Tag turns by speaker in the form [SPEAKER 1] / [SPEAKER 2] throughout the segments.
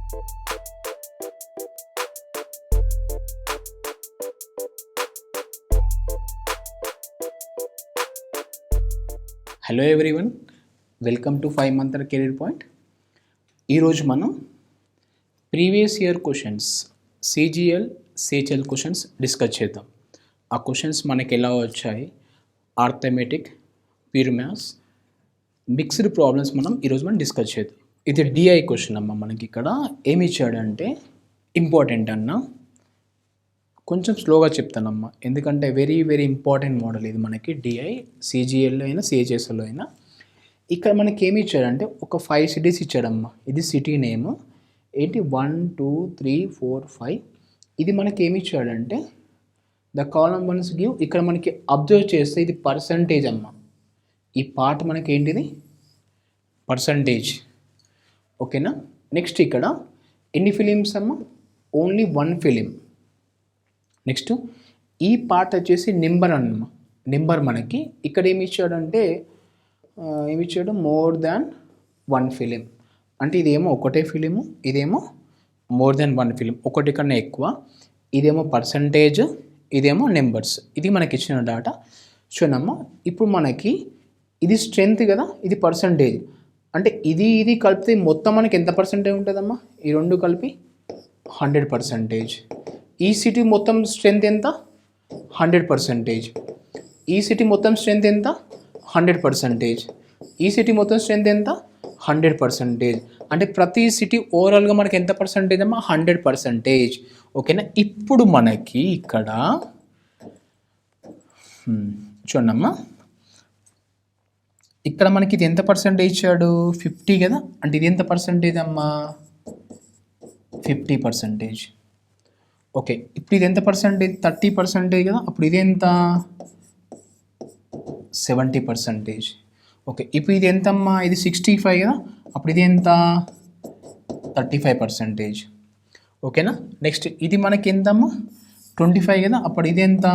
[SPEAKER 1] Hello everyone, welcome to 5 Mantra career point. ఈరోజు మనం previous year questions CGL CHL questions discuss చేద్దాం. ఆ questions మనకి ఎలా వచ్చాయి, arithmetic, pure maths, mixed problems ఈరోజు మనం డిస్కస్ చేద్దాం. ఇది డిఐ క్వశ్చన్ అమ్మ. మనకి ఇక్కడ ఏమి ఇచ్చాడంటే ఇంపార్టెంట్ అన్న, కొంచెం స్లోగా చెప్తానమ్మా ఎందుకంటే వెరీ వెరీ ఇంపార్టెంట్ మోడల్ ఇది. మనకి డిఐ సిజిఎల్లో అయినా సిహెచ్ఎస్ఎల్లో అయినా ఇక్కడ మనకి ఏమి ఇచ్చాడంటే ఒక 5 సిటీస్ ఇచ్చాడమ్మా. ఇది సిటీ నేమ్ ఏంటి 1 2 3 4 5. ఇది మనకి ఏమి ఇచ్చాడంటే ద కాలమ్ వన్స్ గివ్. ఇక్కడ మనకి అబ్జర్వ్ చేస్తే ఇది పర్సంటేజ్ అమ్మ. ఈ పార్ట్ మనకి ఏంటిది పర్సంటేజ్, ఓకేనా. నెక్స్ట్ ఇక్కడ ఎన్ని ఫిలిమ్స్ అమ్మ, ఓన్లీ 1 ఫిలిం. నెక్స్ట్ ఈ పార్ట్ వచ్చేసి నెంబర్ అన్నమా. నెంబర్ మనకి ఇక్కడ ఏమి ఇచ్చాడంటే ఏమి ఇచ్చాడు, మోర్ దాన్ 1 ఫిలిం. అంటే ఇదేమో ఒకటే ఫిలిము, ఇదేమో మోర్ దాన్ 1 ఫిలిం, ఒకటి కన్నా ఎక్కువ. ఇదేమో పర్సంటేజ్, ఇదేమో నెంబర్స్. ఇది మనకి ఇచ్చిన డాటా. చూడమ్మా, ఇప్పుడు మనకి ఇది స్ట్రెంత్ కదా, ఇది పర్సంటేజ్. అంటే ఇది కలిపితే మొత్తం మనకి ఎంత పర్సంటేజ్ ఉంటుందమ్మా, ఈ రెండు కలిపి 100%. ఈ సిటీ మొత్తం స్ట్రెంత్ ఎంత 100%. ఈ సిటీ మొత్తం స్ట్రెంత్ ఎంత 100%. ఈ సిటీ మొత్తం స్ట్రెంత్ ఎంత 100%. అంటే ప్రతి సిటీ ఓవరాల్గా మనకి ఎంత పర్సంటేజ్ అమ్మా, 100%. ఓకేనా. ఇప్పుడు మనకి ఇక్కడ చూడమ్మా, ఇక్కడ మనకి ఇది ఎంత పర్సంటేజ్ ఇచ్చాడు, 50 కదా. అంటే ఇది ఎంత పర్సంటేజ్ అమ్మా, 50%. ఓకే, ఇప్పుడు ఇది ఎంత పర్సంటేజ్, 30% కదా. అప్పుడు ఇది ఎంత 70%. ఓకే, ఇప్పుడు ఇది ఎంతమ్మా, ఇది 65 కదా. అప్పుడు ఇది ఎంత 35%. ఓకేనా. నెక్స్ట్ ఇది మనకి ఎంతమ్మా 25 కదా. అప్పుడు ఇది ఎంత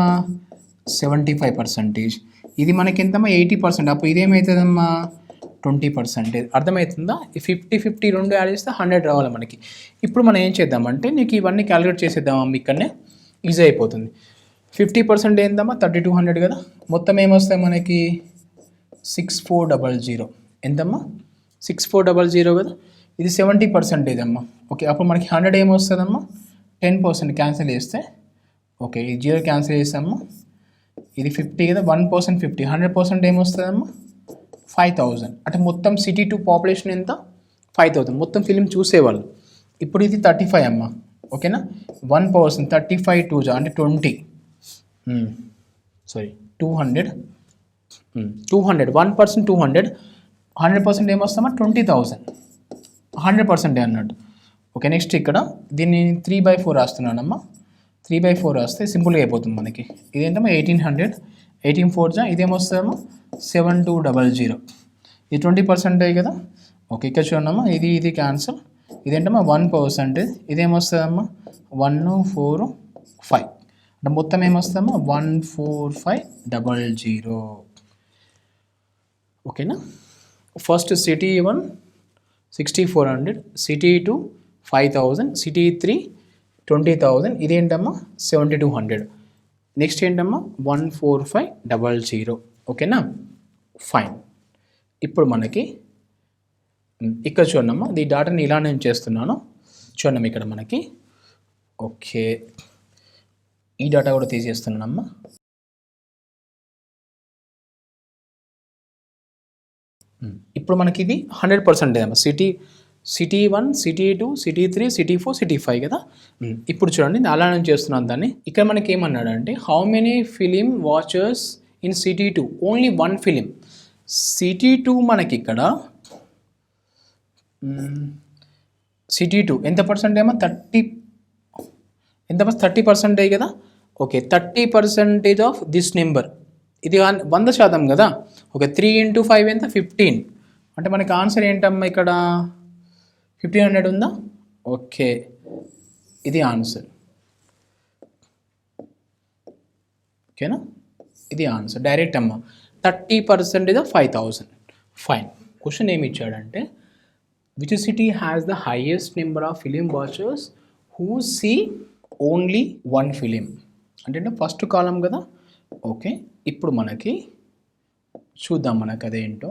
[SPEAKER 1] 75%. ఇది మనకి ఎంతమ్మా 80%. అప్పుడు ఇదేమవుతుందమ్మా 20%. అర్థమవుతుందా. ఈ 50 రెండు యాడ్ చేస్తే 100 రావాలి మనకి. ఇప్పుడు మనం ఏం చేద్దామంటే నీకు ఇవన్నీ క్యాలిక్యులేట్ చేసేద్దామమ్మా. ఇక్కడనే ఈజీ అయిపోతుంది. 50% ఏందమ్మా 3200 కదా. మొత్తం ఏమొస్తాయి మనకి 6400. ఎంతమ్మా 6400 కదా. ఇది 70% అమ్మా. ఓకే, అప్పుడు మనకి 100 ఏమొస్తుందమ్మా 10% క్యాన్సిల్ చేస్తే. ఓకే, ఈ 0 క్యాన్సిల్ చేస్తామమ్మా. ఇది 50 కదా, 1% 50, 100% ఏమొస్తుందమ్మా 5000. అంటే మొత్తం సిటీ టు పాపులేషన్ ఎంత 5000. మొత్తం ఫిలిం చూసేవాళ్ళు. ఇప్పుడు ఇది 35 అమ్మ. ఓకేనా. 1% 35 2 అంటే 20. సారీ 200. 1% 200. 100% ఏమొస్తామా 20,000. 100% అన్నట్టు. ఓకే, నెక్స్ట్ ఇక్కడ దీన్ని 3/4 రాస్తున్నానమ్మా. 3/4 రాస్తే సింపుల్గా అయిపోతుంది మనకి. ఇదేంటమ్మా 1800. 18 4 ఇదేమొస్తుందమ్మా 7200. ఇది 20% కదా. ఓకే, ఇక్కడ చూడమ్మా, ఇది క్యాన్సల్. ఇదేంటమ్మా 1%. ఇదేమొస్తుందమ్మా 145. అంటే మొత్తం ఏమొస్తుందమ్మా 14500. ఓకేనా. First city 1 6400, city 2 5000, city 3 20,000. ఇదేంటమ్మా 7200. Next ఏంటమ్మా 14500. ఓకేనా, ఫైన్. ఇప్పుడు మనకి ఇక్కడ చూడమ్మా, ఈ డాటాని ఇలా నేను చేస్తున్నాను. చూడమ్మా ఇక్కడ మనకి. ఓకే, ఈ డాటా కూడా తీసేస్తున్నానమ్మా. ఇప్పుడు మనకి ఇది 100% అమ్మా. City 1, city 2, city 3, city 4, city 5 కదా. ఇప్పుడు చూడండి, నేను అలా నేను చేస్తున్నాను దాన్ని. ఇక్కడ మనకి ఏమన్నాడంటే how many film watchers in city 2, only 1 film. City 2 మనకి ఇక్కడ సిటీ 2 ఎంత పర్సెంట్ ఏమో 30% కదా. Okay, 30% of this number. ఇది 100% కదా. ఓకే, 3 × 5 ఎంత 15. అంటే మనకి ఆన్సర్ ఏంటమ్మా ఇక్కడ 1500 ఉందా. ఓకే, ఇది ఆన్సర్. ఓకేనా, ఇది ఆన్సర్ డైరెక్ట్ అమ్మా. 30% 5000. ఫైన్. క్వశ్చన్ ఏమి ఇచ్చాడంటే which city has the highest number of film watchers who see only one film అంటే ఫస్ట్ కాలం కదా. ఓకే, ఇప్పుడు మనకి చూద్దాం మనకు అదేంటో.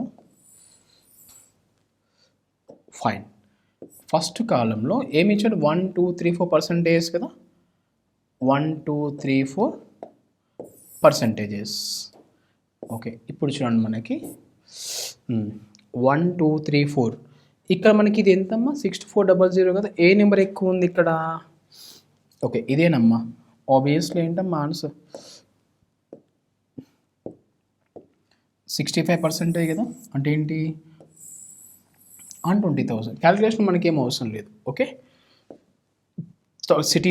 [SPEAKER 1] ఫైన్, ఫస్ట్ కాలంలో ఏమి ఇచ్చాడు 1 2 3 4% కదా. 1 2 3 4%. ఓకే, ఇప్పుడు చూడండి మనకి 1 2 3 4 ఇక్కడ మనకి ఇది ఎంతమ్మా 6400 కదా. ఏ నెంబర్ ఎక్కువ ఉంది ఇక్కడ? ఓకే, ఇదేనమ్మా ఆబ్వియస్లీ ఏంటమ్మా ఆన్సర్ 65% కదా. అంటే ఏంటి 120,000. క్యాలిక్యులేషన్ మనకి ఏం అవసరం లేదు. Okay, city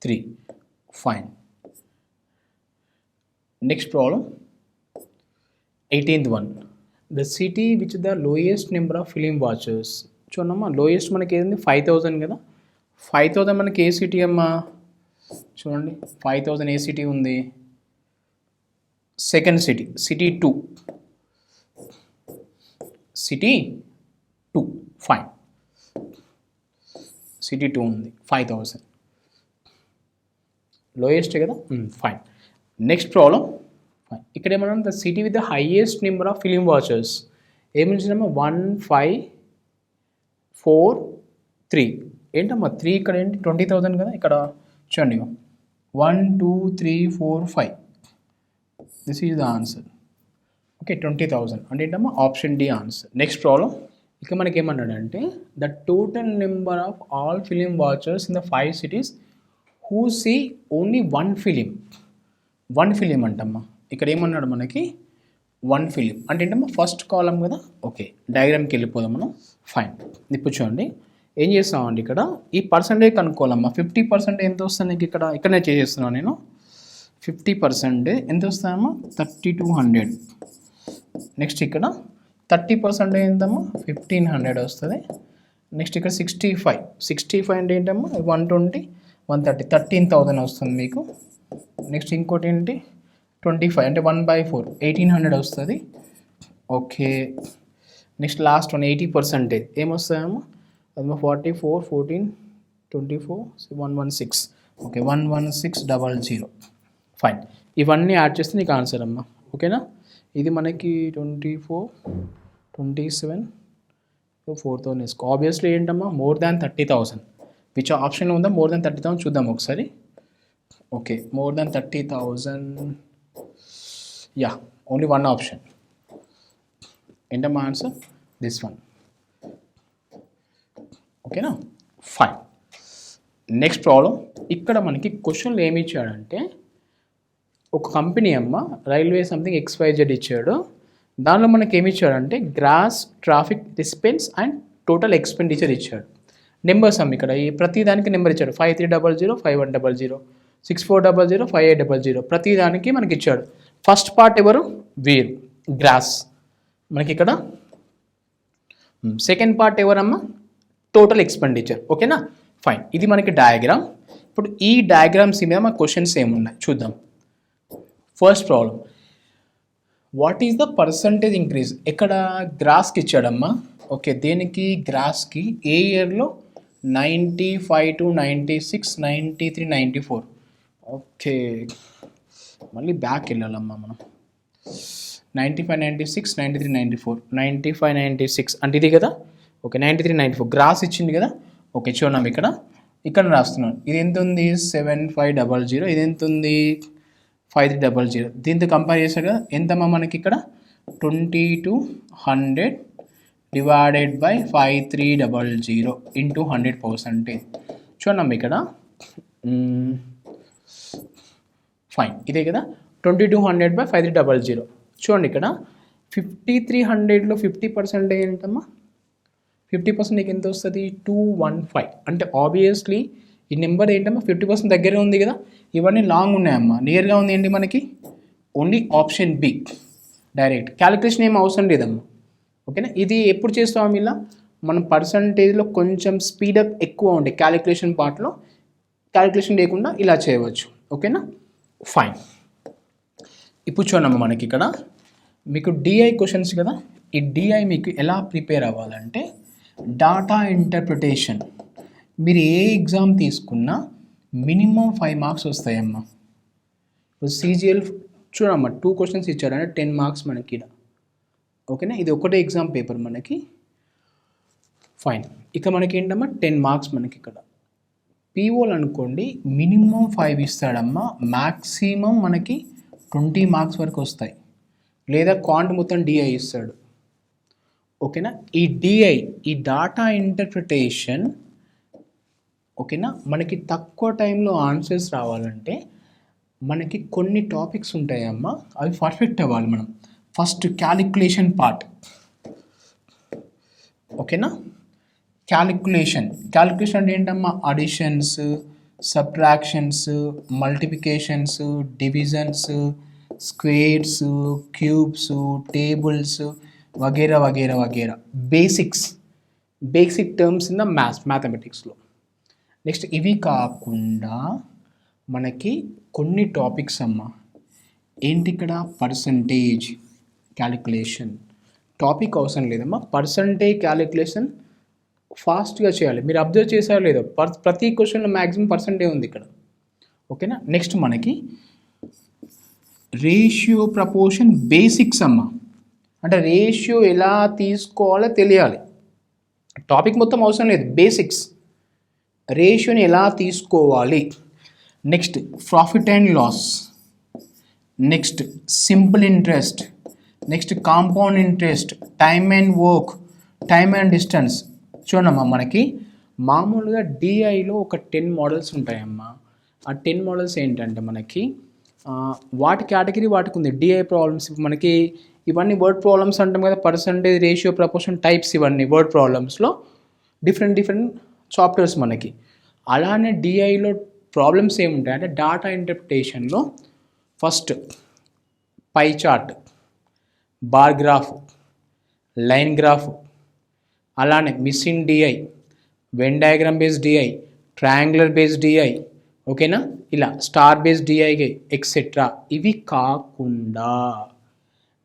[SPEAKER 1] 3 fine. Next problem 18th one. The city which the lowest number of film watchers. చూడమ్మా లోయెస్ట్ మనకి ఏంది 5,000 కదా. 5,000 మనకి ఏ సిటీ అమ్మా? చూడండి 5,000 ఏ సిటీ ఉంది? Second city 2 fine. సిటీ 2 ఉంది 5,000 లోయెస్ట్ కదా. ఫైన్. నెక్స్ట్ ప్రాబ్లం ఇక్కడ ఏమన్నా the city with the highest number of film watchers ఏమిచ్చినామా 1 5 4 3. ఏంటమ్మా 3 ఇక్కడ ఏంటి 20,000 కదా. ఇక్కడ చూడండి 1 2 3 4 5. This is the answer. Okay, 20,000 అంటే ఏంటమ్మా option D answer. Next problem ఇక మనకి ఏమన్నాడంటే the total number of all film watchers in the 5 cities who see only one film అంటమ్మా. ఇక్కడ ఏమన్నాడు మనకి 1 ఫిలిం అంటే ఏంటమ్మా ఫస్ట్ కాలం కదా. ఓకే, డయాగ్రామ్కి వెళ్ళిపోదాం మనం. ఫైన్, ఇప్పుడు చూడండి ఏం చేస్తామండి ఇక్కడ ఈ పర్సంటేజ్ కనుక్కోవాలమ్మా. 50% ఎంత వస్తుంది నీకు? ఇక్కడనే చేసేస్తున్నాను నేను. 50% ఎంత వస్తాయమ్మా 3200. నెక్స్ట్ ఇక్కడ 30% ఏంటమ్మా 1500 వస్తుంది. నెక్స్ట్ ఇక్కడ 65 అంటే ఏంటమ్మా 120 130 13,000 వస్తుంది మీకు. నెక్స్ట్ ఇంకోటి ఏంటి 25 అంటే 1/4 1800 వస్తుంది. Okay, next last one 80% ఏమొస్తాయమ్మా అదమ్మా 44 14 24 116. Okay 11600. Fine, ఇవన్నీ యాడ్ చేస్తే నీకు ఆన్సర్ అమ్మా. ఓకేనా, ఇది మనకి 24 27 4,000 వేసుకో. ఆబ్వియస్లీ ఏంటమ్మా మోర్ దాన్ 30,000. విచ్ ఆప్షన్లో ఉందా మోర్ దాన్ 30,000? చూద్దాం ఒకసారి. Okay, more than 30,000. Yeah, only one option. ఏంటమ్మా ఆన్సర్? This one. ఓకేనా, ఫైన్. నెక్స్ట్ ప్రాబ్లం ఇక్కడ మనకి క్వశ్చన్లు ఏమి ఇచ్చాడంటే ఒక కంపెనీ అమ్మ రైల్వే సంథింగ్ XYZ ఇచ్చాడు. దానిలో మనకి ఏమి ఇచ్చాడంటే gross traffic dispense and total expenditure ఇచ్చాడు. నెంబర్స్ అమ్మ ఇక్కడ ఈ ప్రతి దానికి నెంబర్ ఇచ్చాడు 5300 5100 6400 5800. ప్రతి దానికి మనకి ఇచ్చాడు. ఫస్ట్ పార్ట్ ఎవరు? వీరు గ్రాస్ మనకి ఇక్కడ. సెకండ్ పార్ట్ ఎవరమ్మా? Total expenditure. ఓకేనా, ఫైన్. ఇది మనకి డయాగ్రామ్. ఇప్పుడు ఈ డయాగ్రామ్స్ మీద మన క్వశ్చన్స్ ఏమున్నాయి చూద్దాం. First problem what is the percentage increase. ఇక్కడ గ్రాస్కి ఇచ్చాడమ్మా. ఓకే, దేనికి? గ్రాస్కి. ఏ ఇయర్లో? 95 to 96 93 94. ఓకే, మళ్ళీ బ్యాక్ వెళ్ళాలమ్మా మనం. 95 96 93 94 95 96 అంటే ఇది కదా. ఓకే, 93 94 గ్రాస్ ఇచ్చింది కదా. ఓకే, చూడండి ఇక్కడ రాస్తున్నాను. ఇది ఎంత ఉంది? 7500. ఇది ఎంత ఉంది? 5300. దీంతో కంపేర్ చేశారు కదా. ఎంతమ్మా మనకి ఇక్కడ 2200 డివైడెడ్ బై 5300 ఇంటూ 100%. చూడండి ఇక్కడ ఫైన్, ఇదే కదా 2200 బై 5300. చూడండి ఇక్కడ 5300లో 50% ఏంటమ్మా 50% నీకు ఎంత వస్తుంది? 215. అంటే ఆబ్వియస్లీ ఈ నెంబర్ ఏంటమ్మా 50% దగ్గరే ఉంది కదా. ఇవన్నీ లాంగ్ ఉన్నాయమ్మా. నియర్గా ఉంది ఏంటి మనకి? Only option B direct. Calculation ఏం అవసరం లేదమ్మా. ఓకేనా, ఇది ఎప్పుడు చేస్తాము ఇలా మనం పర్సంటేజ్లో కొంచెం స్పీడప్ ఎక్కువ ఉండే క్యాలిక్యులేషన్ పార్ట్లో క్యాలిక్యులేషన్ లేకుండా ఇలా చేయవచ్చు. ఓకేనా, ఫైన్. ఇప్పుడు చూడమ్మా మనకి ఇక్కడ మీకు డిఐ క్వశ్చన్స్ కదా, ఈ డిఐ మీకు ఎలా ప్రిపేర్ అవ్వాలంటే డాటా ఇంటర్ప్రిటేషన్. మీరు ఏ ఎగ్జామ్ తీసుకున్నా మినిమం 5 మార్క్స్ వస్తాయమ్మా. CGL చూడమ్మా 2 క్వశ్చన్స్ ఇచ్చాడంటే 10 మార్క్స్ మనకి. ఓకేనా, ఇది ఒకటే ఎగ్జామ్ పేపర్ మనకి. ఫైన్, ఇక మనకి ఏంటమ్మా 10 మార్క్స్ మనకి ఇక్కడ. పీఓలు అనుకోండి మినిమం 5 ఇస్తాడమ్మా, మ్యాక్సిమం మనకి 20 మార్క్స్ వరకు వస్తాయి. లేదా క్వాంట్ మొత్తం డిఐ ఇస్తాడు. ఓకేనా, ఈ డిఐ ఈ డాటా ఇంటర్ప్రిటేషన్ ఓకేనా, మనకి తక్కువ టైంలో ఆన్సర్స్ రావాలంటే మనకి కొన్ని టాపిక్స్ ఉంటాయమ్మా, అవి పర్ఫెక్ట్ అవ్వాలి మనం. First calculation part. ఓకేనా, క్యాలిక్యులేషన్ అంటే ఏంటమ్మా, additions, subtractions, multiplications, divisions, squares, cubes, tables వగేరా వగేరా వగేరా బేసిక్ టర్మ్స్ ఇన్ ద మ్యాథమెటిక్స్లో. నెక్స్ట్ ఇవి కాకుండా మనకి కొన్ని టాపిక్స్ అమ్మా, ఏంటి ఇక్కడ పర్సంటేజ్ క్యాలిక్యులేషన్. టాపిక్ అవసరం లేదమ్మా, పర్సంటేజ్ క్యాలిక్యులేషన్ ఫాస్ట్గా చేయాలి. మీరు అబ్జర్వ్ చేసారో లేదో, ప్రతి క్వశ్చన్లో మ్యాక్సిమం పర్సంటేజ్ ఉంది ఇక్కడ. ఓకేనా, నెక్స్ట్ మనకి రేషియో ప్రపోర్షన్ బేసిక్స్ అమ్మ, అంటే రేషియో ఎలా తీసుకోవాలో తెలియాలి. టాపిక్ మొత్తం అవసరం లేదు, బేసిక్స్ రేషియోని ఎలా తీసుకోవాలి. Next profit and loss, next simple interest, next compound interest, time and work, time and distance. చూడమ్మా మనకి మామూలుగా డిఐలో ఒక 10 మోడల్స్ ఉంటాయమ్మా. ఆ 10 మోడల్స్ ఏంటంటే మనకి వాటి కేటగిరీ వాటికి ఉంది. డిఐ ప్రాబ్లమ్స్ మనకి ఇవన్నీ వర్డ్ ప్రాబ్లమ్స్ అంటాం కదా, పర్సంటేజ్, రేషియో, ప్రపోర్షన్ టైప్స్, ఇవన్నీ వర్డ్ ప్రాబ్లమ్స్లో డిఫరెంట్ చాప్టర్స్ మనకి. అలానే డిఐలో ప్రాబ్లమ్స్ ఏముంటాయంటే డాటా ఇంటర్ప్రిటేషన్లో first pie chart, bar graph, line graph, అలానే missing DI, Venn diagram based DI, triangular based DI, ఓకేనా, ఇలా స్టార్ బేస్డ్ డిఐ ఎక్సెట్రా. ఇవి కాకుండా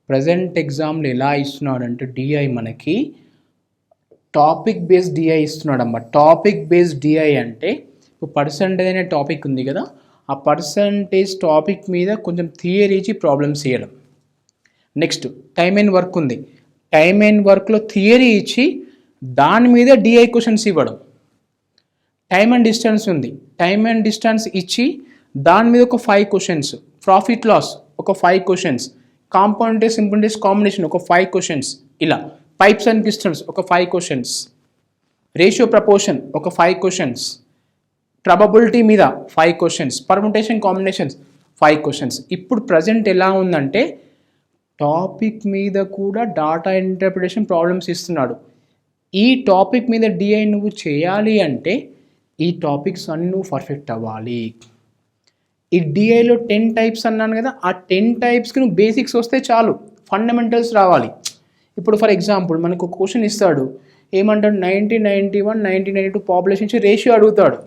[SPEAKER 1] ప్రజెంట్ ఎగ్జామ్లో ఎలా ఇస్తున్నాడంటే డిఐ మనకి టాపిక్ బేస్డ్ డిఐ ఇస్తున్నాడమ్మా. టాపిక్ బేస్డ్ డిఐ అంటే ఇప్పుడు పర్సంటేజ్ అనే టాపిక్ ఉంది కదా, ఆ పర్సంటేజ్ టాపిక్ మీద కొంచెం థియరీ ఇచ్చి ప్రాబ్లమ్స్ చేయడం. నెక్స్ట్ టైమ్ అండ్ వర్క్ ఉంది, టైమ్ అండ్ వర్క్లో థియరీ ఇచ్చి దాని మీద డిఐ క్వశ్చన్స్ ఇవ్వడం. టైమ్ అండ్ డిస్టెన్స్ ఉంది, టైమ్ అండ్ డిస్టెన్స్ ఇచ్చి దాని మీద ఒక 5 క్వశ్చన్స్, ప్రాఫిట్ లాస్ ఒక 5 క్వశ్చన్స్, కాంపౌండ్ సింపుల్ కాంబినేషన్ ఒక 5 క్వశ్చన్స్, ఇలా పైప్స్ అండ్ పిస్టన్స్ ఒక 5 క్వశ్చన్స్, రేషియో ప్రపోర్షన్ ఒక 5 క్వశ్చన్స్, ప్రాబబిలిటీ మీద 5 క్వశ్చన్స్, పర్ముటేషన్ కాంబినేషన్స్ 5 క్వశ్చన్స్. ఇప్పుడు ప్రజెంట్ ఎలా ఉందంటే టాపిక్ మీద కూడా డాటా ఇంటర్ప్రిటేషన్ ప్రాబ్లమ్స్ ఇస్తున్నాడు. ఈ టాపిక్ మీద డిఐ నువ్వు చేయాలి అంటే ఈ టాపిక్స్ అన్నీ నువ్వు పర్ఫెక్ట్ అవ్వాలి. ఈ డిఐలో 10 టైప్స్ అన్నాను కదా, ఆ 10 టైప్స్కి నువ్వు బేసిక్స్ వస్తే చాలు, ఫండమెంటల్స్ రావాలి. ఇప్పుడు ఫర్ ఎగ్జాంపుల్ మనకు ఒక క్వశ్చన్ ఇస్తాడు, ఏమంటాడు 1991, 1992 పాపులేషన్ ఇచ్చి రేషియో అడుగుతాడు.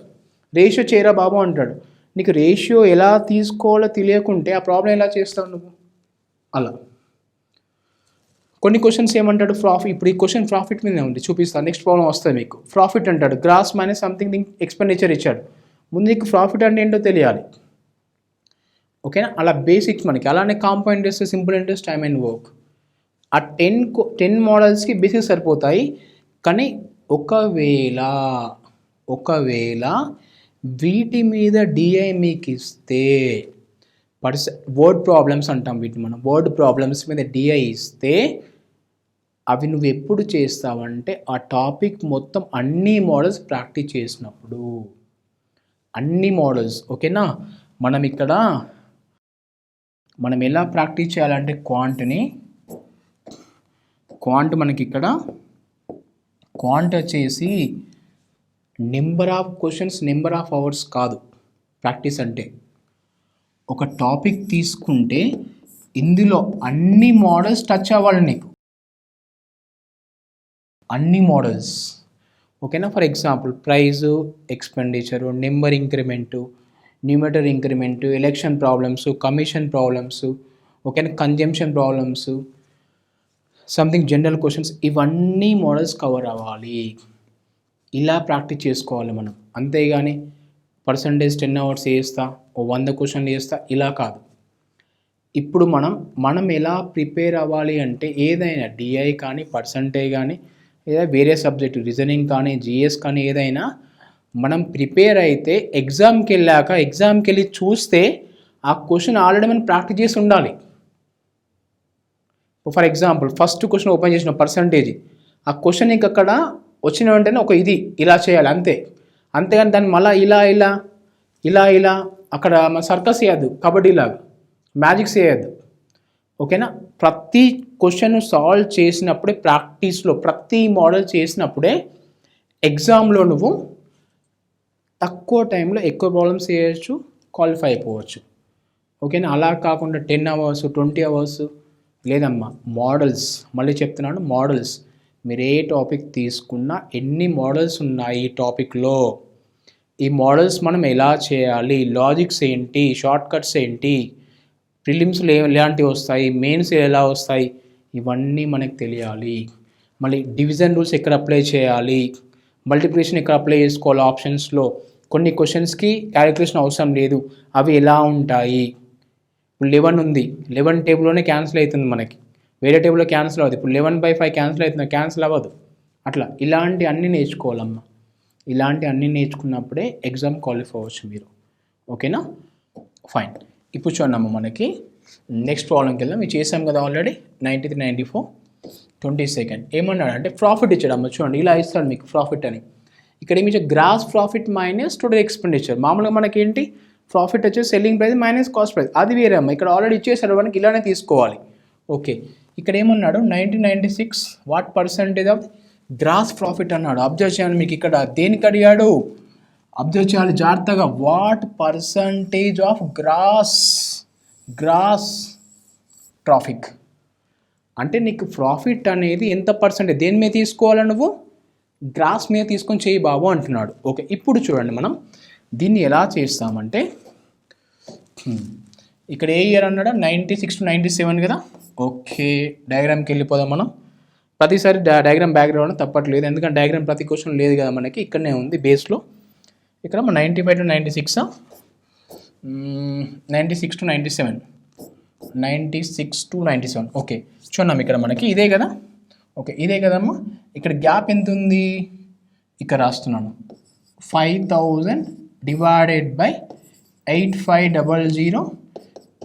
[SPEAKER 1] రేషియో చేయరా బాబు అంటాడు. నీకు రేషియో ఎలా తీసుకోవాలో తెలియకుంటే ఆ ప్రాబ్లం ఎలా చేస్తావు నువ్వు? అలా కొన్ని క్వశ్చన్స్ ఏమంటాడు ఇప్పుడు ఈ క్వశ్చన్ ప్రాఫిట్ మీదే ఉంది, చూపిస్తాను, నెక్స్ట్ ప్రాబ్లం వస్తుంది మీకు. ప్రాఫిట్ అంటాడు, గ్రాస్ మైనస్ సంథింగ్ ఎక్స్పెండిచర్ ఇచ్చాడు. ముందు నీకు ప్రాఫిట్ అంటే ఏంటో తెలియాలి. ఓకేనా, అలా బేసిక్స్ మనకి. అలానే compound interest, simple interest, time and work, ఆ 10 మోడల్స్కి బేసిక్స్ సరిపోతాయి. కానీ ఒకవేళ వీటి మీద డిఐ మీకు ఇస్తే వర్డ్ ప్రాబ్లమ్స్ అంటాం వీటిని మనం, వర్డ్ ప్రాబ్లమ్స్ మీద డిఐ ఇస్తే అవి నువ్వు ఎప్పుడు చేస్తావంటే ఆ టాపిక్ మొత్తం అన్ని మోడల్స్ ప్రాక్టీస్ చేసినప్పుడు, అన్ని మోడల్స్. ఓకేనా, మనం ఎలా ప్రాక్టీస్ చేయాలంటే క్వాంట్ మనకి ఇక్కడ క్వాంట్ వచ్చేసి number of questions, number of hours కాదు ప్రాక్టీస్ అంటే. ఒక టాపిక్ తీసుకుంటే ఇందులో అన్ని మోడల్స్ టచ్ అవ్వాలి నీకు, అన్ని మోడల్స్. ఓకేనా, for example price, expenditure, number increment, numerator increment, election problems, commission problems, ఓకేనా, consumption problems, something general questions, ఇవన్నీ మోడల్స్ కవర్ అవ్వాలి. ఇలా ప్రాక్టీస్ చేసుకోవాలి మనం. అంతేగాని పర్సంటేజ్ 10 అవర్స్ చేస్తా, ఓ 100 క్వశ్చన్లు చేస్తా, ఇలా కాదు. ఇప్పుడు మనం ఎలా ప్రిపేర్ అవ్వాలి అంటే ఏదైనా డిఐ కానీ, పర్సంటేజ్ కానీ, లేదా వేరే సబ్జెక్టు రీజనింగ్ కానీ, జిఎస్ కానీ ఏదైనా మనం ప్రిపేర్ అయితే ఎగ్జామ్కి వెళ్ళి చూస్తే ఆ క్వశ్చన్ ఆల్రెడీ మనం ప్రాక్టీస్ చేసి ఉండాలి. For example first question open చేసిన పర్సంటేజ్, ఆ క్వశ్చన్ నీకు అక్కడ వచ్చిన వెంటనే ఒక ఇది ఇలా చేయాలి అంతే. అంతేగాని దాన్ని మళ్ళీ ఇలా అక్కడ మన సర్కస్ చేయద్దు, కబడ్డీలాగా మ్యాజిక్స్ చేయద్దు. ఓకేనా? ప్రతి క్వశ్చన్ సాల్వ్ చేసినప్పుడే, ప్రాక్టీస్లో ప్రతి మోడల్ చేసినప్పుడే ఎగ్జామ్లో నువ్వు తక్కువ టైంలో ఎక్కువ ప్రాబ్లమ్స్ చేయొచ్చు, క్వాలిఫై అయిపోవచ్చు. ఓకేనా? అలా కాకుండా 10 అవర్స్ 20 అవర్స్ లేదమ్మా. మోడల్స్, మళ్ళీ చెప్తున్నాను, మోడల్స్ మీరు ఏ టాపిక్ తీసుకున్నా ఎన్ని మోడల్స్ ఉన్నాయి ఈ టాపిక్లో, ఈ మోడల్స్ మనం ఎలా చేయాలి, లాజిక్స్ ఏంటి, షార్ట్ కట్స్ ఏంటి, ప్రిలిమ్స్లో ఎలాంటివి వస్తాయి, మెయిన్స్ ఎలా వస్తాయి, ఇవన్నీ మనకు తెలియాలి. మళ్ళీ డివిజన్ రూల్స్ ఎక్కడ అప్లై చేయాలి, మల్టిప్లికేషన్ ఎక్కడ అప్లై చేసుకోవాలి, ఆప్షన్స్లో కొన్ని క్వశ్చన్స్కి క్యాలిక్యులేషన్ అవసరం లేదు, అవి ఎలా ఉంటాయి. ఇప్పుడు 11 ఉంది, 11 టేబుల్లోనే క్యాన్సిల్ అవుతుంది, మనకి వేరే టేబుల్లో క్యాన్సిల్ అవ్వదు. ఇప్పుడు 11/5 క్యాన్సిల్ అవుతుంది, క్యాన్సిల్ అవ్వదు. అట్లా ఇలాంటి అన్నీ నేర్చుకోవాలమ్మా. ఇలాంటి అన్నీ నేర్చుకున్నప్పుడే ఎగ్జామ్ క్వాలిఫై అవ్వచ్చు మీరు. ఓకేనా? ఫైన్. ఇప్పుడు చూడమ్మా, మనకి నెక్స్ట్ ప్రాబ్లంకి వెళ్దాం. ఇది చేసాం కదా ఆల్రెడీ. 93, 94, 22. ఏమన్నాడు అంటే ప్రాఫిట్ ఇచ్చాడమ్మా. చూడండి, ఇలా ఇస్తాడు మీకు ప్రాఫిట్ అని. ఇక్కడ ఏమి ఇచ్చే gross profit minus total expenditure. మామూలుగా మనకి ఏంటి, ప్రాఫిట్ వచ్చేసి selling price minus cost price, అది వేరే అమ్మ. ఇక్కడ ఆల్రెడీ ఇచ్చేసాడు మనకి, ఇలానే తీసుకోవాలి. ఓకే, ఇక్కడ ఏమన్నాడు 1996 what percentage of gross profit అన్నాడు. అబ్జర్వ్ చేయాలి, మీకు ఇక్కడ దేనికి అడిగాడు, అబ్జర్వ్ చేయాలి జాగ్రత్తగా. What percentage of gross profit అంటే నీకు ప్రాఫిట్ అనేది ఎంత పర్సెంటేజ్, దేని మీద తీసుకోవాలా, నువ్వు గ్రాస్ మీద తీసుకొని చేయి బాబు అంటున్నాడు. ఓకే, ఇప్పుడు చూడండి మనం దీన్ని ఎలా చేస్తామంటే, ఇక్కడ ఏ ఇయర్ అన్నాడు 96 to 97 కదా. ఓకే, డయాగ్రామ్కి వెళ్ళిపోదాం మనం. ప్రతిసారి డయాగ్రామ్ బ్యాక్గ్రౌండ్ తప్పట్లేదు, ఎందుకంటే డయాగ్రామ్ ప్రతి క్వశ్చన్ లేదు కదా మనకి, ఇక్కడనే ఉంది బేస్లో. ఇక్కడ 95 to 96, 96 to 97, 96 to 97. ఓకే, చూద్దాం ఇక్కడ మనకి ఇదే కదా. ఓకే, ఇదే కదమ్మా. ఇక్కడ గ్యాప్ ఎంత ఉంది, ఇక్కడ రాస్తున్నాను 5000 divided by 8500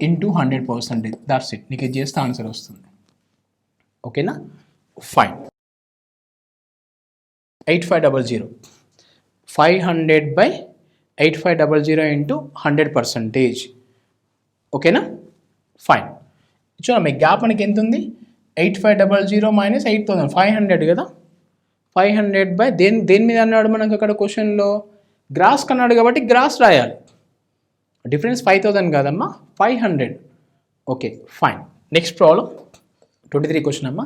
[SPEAKER 1] into 100%. That's it. నీకు ఇది చేస్తే ఆన్సర్ వస్తుంది. ఓకేనా? ఫైన్. 8500, 500 by 8500 into 100%. ఓకేనా? ఫైన్. చూడండి, మీ గ్యాప్ మనకి ఎంత ఉంది, 8500 మైనస్ 8000, 500 కదా. 500 బై దేని మీద అన్నాడు మనకు అక్కడ క్వశ్చన్లో, గ్రాస్ కన్నాడు కాబట్టి గ్రాస్ రాయాలి. డిఫరెన్స్ 5000 కాదమ్మా, 500. Okay, fine. Next problem 23 question అమ్మా.